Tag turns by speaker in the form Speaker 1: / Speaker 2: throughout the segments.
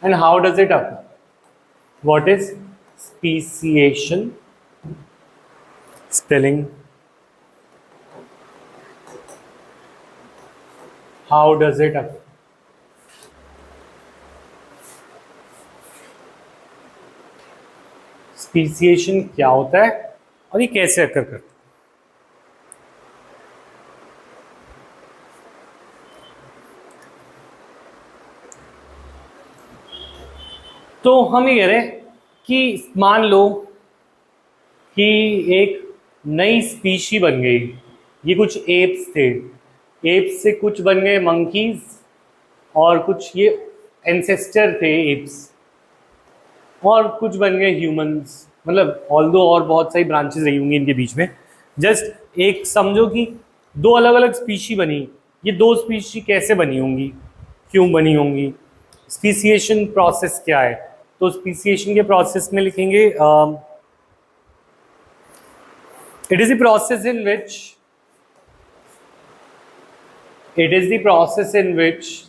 Speaker 1: And how does it occur? What is speciation? Spelling. How does it occur? Speciation क्या होता है और ये कैसे अकर करता है? तो हम ये कह रहे हैं कि मान लो कि एक नई स्पीशी बन गई। ये कुछ एप्स थे, एप्स से कुछ बन गए मंकीज और कुछ ये एंसेस्टर थे एप्स, और कुछ बन गए ह्यूमंस। मतलब ऑल्दो और बहुत सारी ब्रांचेस रही होंगी इनके बीच में। जस्ट एक समझो कि दो अलग अलग स्पीशी बनी। ये दो स्पीशी कैसे बनी होंगी, क्यों बनी होंगी, स्पीसिएशन प्रोसेस क्या है? तो स्पीसिएशन के प्रोसेस में लिखेंगे it is the process in which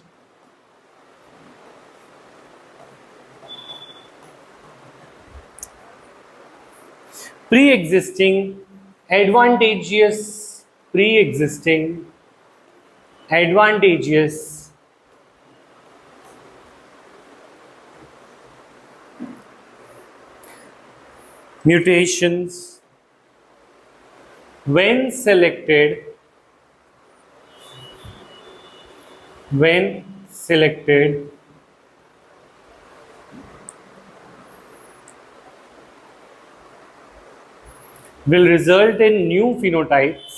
Speaker 1: pre-existing advantageous mutations when selected will result in new phenotypes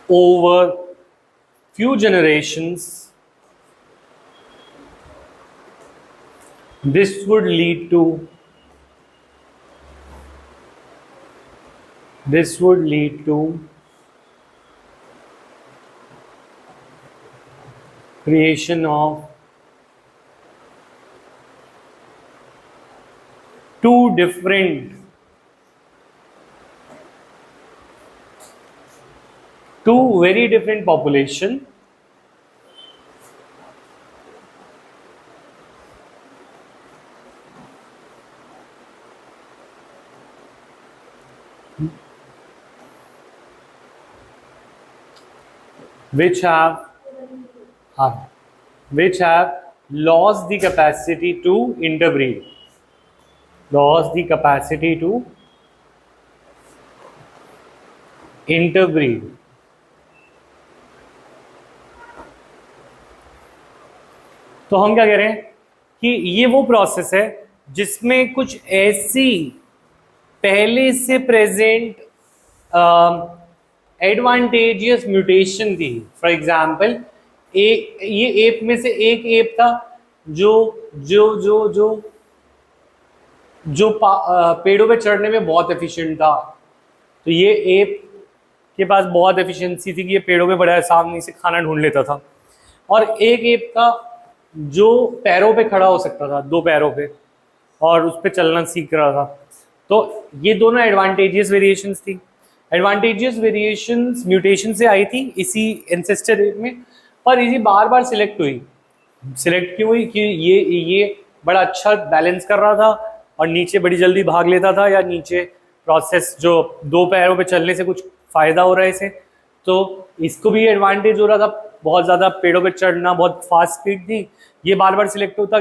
Speaker 1: over few generations. This would lead to creation of two very different population which have lost the capacity to interbreed. तो हम क्या कह रहे हैं कि ये वो process है जिसमें कुछ ऐसी पहले से प्रेजेंट एडवांटेजियस म्यूटेशन थी। फॉर एग्जाम्पल ये एप में से एक एप था जो जो जो जो जो पेड़ों पे चढ़ने में बहुत एफिशिएंट था। तो ये एप के पास बहुत एफिशिएंसी थी कि ये पेड़ों पे बड़ा आसानी से खाना ढूंढ लेता था। और एक एप था जो पैरों पे खड़ा हो सकता था, दो पैरों पे, और उस पर चलना सीख रहा था। तो ये दोनों एडवांटेजियस वेरिएशंस थी। एडवांटेजियस वेरिएशंस म्यूटेशन से आई थी इसी एंसेस्टर एप में, पर ये बार बार सिलेक्ट क्यों हुई कि ये बड़ा अच्छा बैलेंस कर रहा था और नीचे बड़ी जल्दी भाग लेता था, या नीचे प्रोसेस जो दो पैरों पे चलने से कुछ फ़ायदा हो रहा है इसे, तो इसको भी एडवांटेज हो रहा था। बहुत ज़्यादा पेड़ों पे चढ़ना, बहुत फास्ट स्पीड थी, ये बार बार सिलेक्ट होता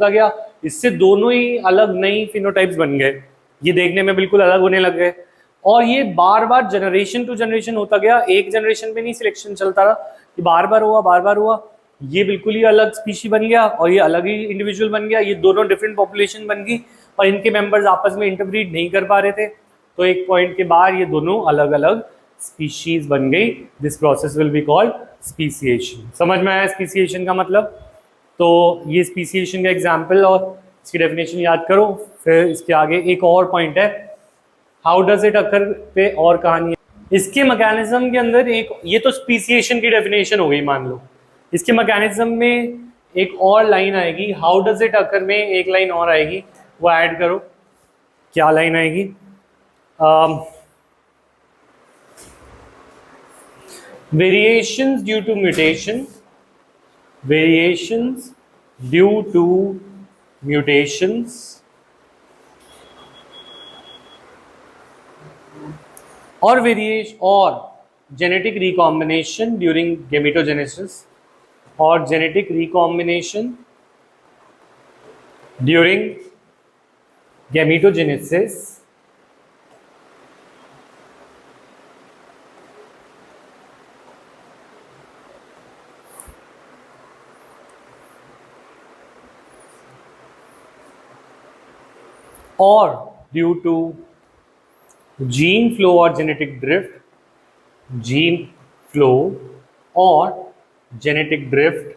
Speaker 1: गया, इससे दोनों ही अलग नई फिनोटाइप्स बन गए। ये देखने में बिल्कुल अलग होने लग गए और ये बार बार जनरेशन टू जनरेशन होता गया। एक जनरेशन में नहीं सिलेक्शन चलता रहा, ये बार बार हुआ, ये बिल्कुल ही अलग स्पीशी बन गया और ये अलग ही इंडिविजुअल बन गया। ये दोनों डिफरेंट पॉपुलेशन बन गई और इनके मेंबर्स आपस में इंटरब्रीड नहीं कर पा रहे थे, तो एक पॉइंट के बाद ये दोनों अलग अलग स्पीशीज बन गई। This process will be called speciation. समझ में आया स्पीसिएशन का मतलब? तो ये स्पीसिएशन का एग्जाम्पल और इसकी डेफिनेशन याद करो। फिर इसके आगे एक और पॉइंट है, हाउ डज इट अकर पे और कहानी है। इसके मैकेनिज्म के अंदर एक, ये तो स्पीसिएशन की डेफिनेशन हो गई मान लो। इसके मैकेनिज्म में एक और लाइन आएगी, हाउ डज इट अकर में एक लाइन और आएगी, वो ऐड करो। क्या लाइन आएगी? Variations due to mutation, variations due to mutations और वेरिएशन और जेनेटिक रिकॉम्बिनेशन ड्यूरिंग गेमेटोजेनेसिस और genetic recombination during gametogenesis or due to gene flow or genetic drift, gene flow or genetic drift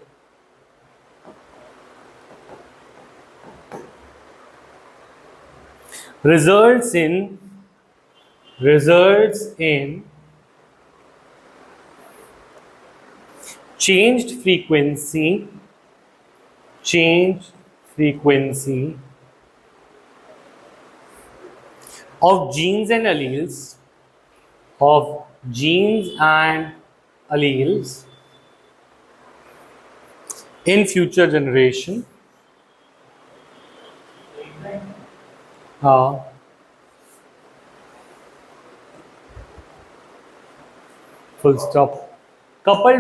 Speaker 1: results in changed frequency of genes and alleles in future generation. Full stop. Coupled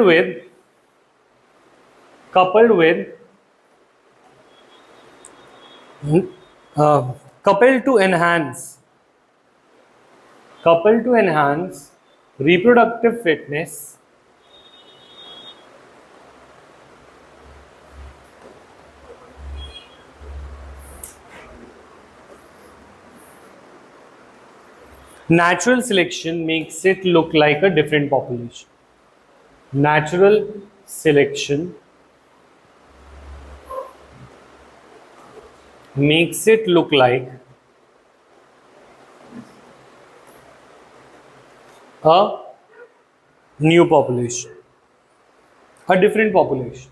Speaker 1: to enhance reproductive fitness natural selection makes it look like a different population. Natural selection makes it look like a new population, a different population.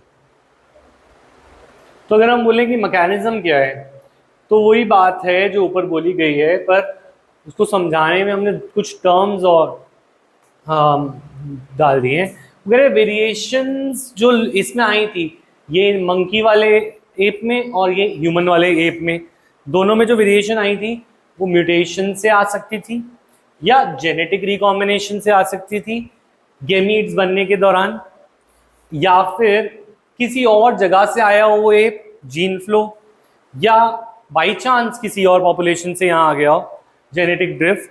Speaker 1: तो अगर हम बोलें कि mechanism क्या है, तो वही बात है जो ऊपर बोली गई है, पर उसको समझाने में हमने कुछ टर्म्स और डाल दिए हैं। अगर वेरिएशंस जो इसमें आई थी, ये मंकी वाले एप में और ये ह्यूमन वाले एप में, दोनों में जो वेरिएशन आई थी वो म्यूटेशन से आ सकती थी या जेनेटिक रिकॉम्बिनेशन से आ सकती थी गेमीट्स बनने के दौरान, या फिर किसी और जगह से आया हो वो एप, जीन फ्लो, या बाई चांस किसी और पॉपुलेशन से यहाँ आ गया हो, जेनेटिक ड्रिफ्ट।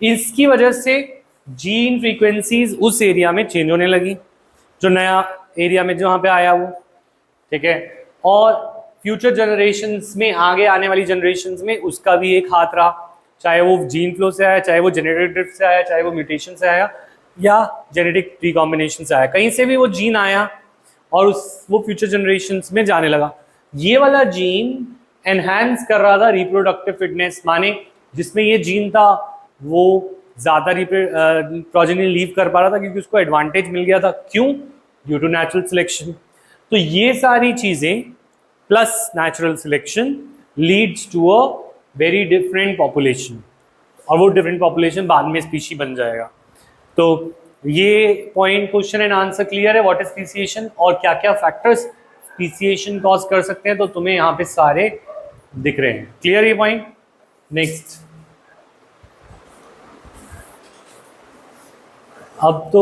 Speaker 1: इसकी वजह से जीन फ्रीक्वेंसीज उस एरिया में चेंज होने लगी, जो नया एरिया में जहाँ पे आया वो, ठीक है। और फ्यूचर जनरेशन्स में, आगे आने वाली जनरेशन्स में उसका भी एक हाथ रहा, चाहे वो जीन फ्लो से आया, चाहे वो जेनेटिक ड्रिफ्ट से आया, चाहे वो म्यूटेशन से आया या जेनेटिक रिकॉम्बिनेशन से आया, कहीं से भी वो जीन आया और वो फ्यूचर जनरेशन्स में जाने लगा। ये वाला जीन एनहांस कर रहा था रिप्रोडक्टिव फिटनेस, माने जिसमें ये जीन था वो ज़्यादा प्रोजेनी लीव कर पा रहा था क्योंकि उसको एडवांटेज मिल गया था। क्यों? Due to natural selection. तो ये सारी चीज़ें plus natural selection leads to a very different population, और वो डिफरेंट पॉपुलेशन बाद में स्पीशी बन जाएगा। तो ये point question and answer clear है, व्हाट इज स्पीसिएशन और क्या क्या फैक्टर्स स्पीसिएशन कॉज कर सकते हैं, तो तुम्हें यहाँ पे सारे दिख रहे हैं। क्लियर ये पॉइंट? नेक्स्ट, अब तो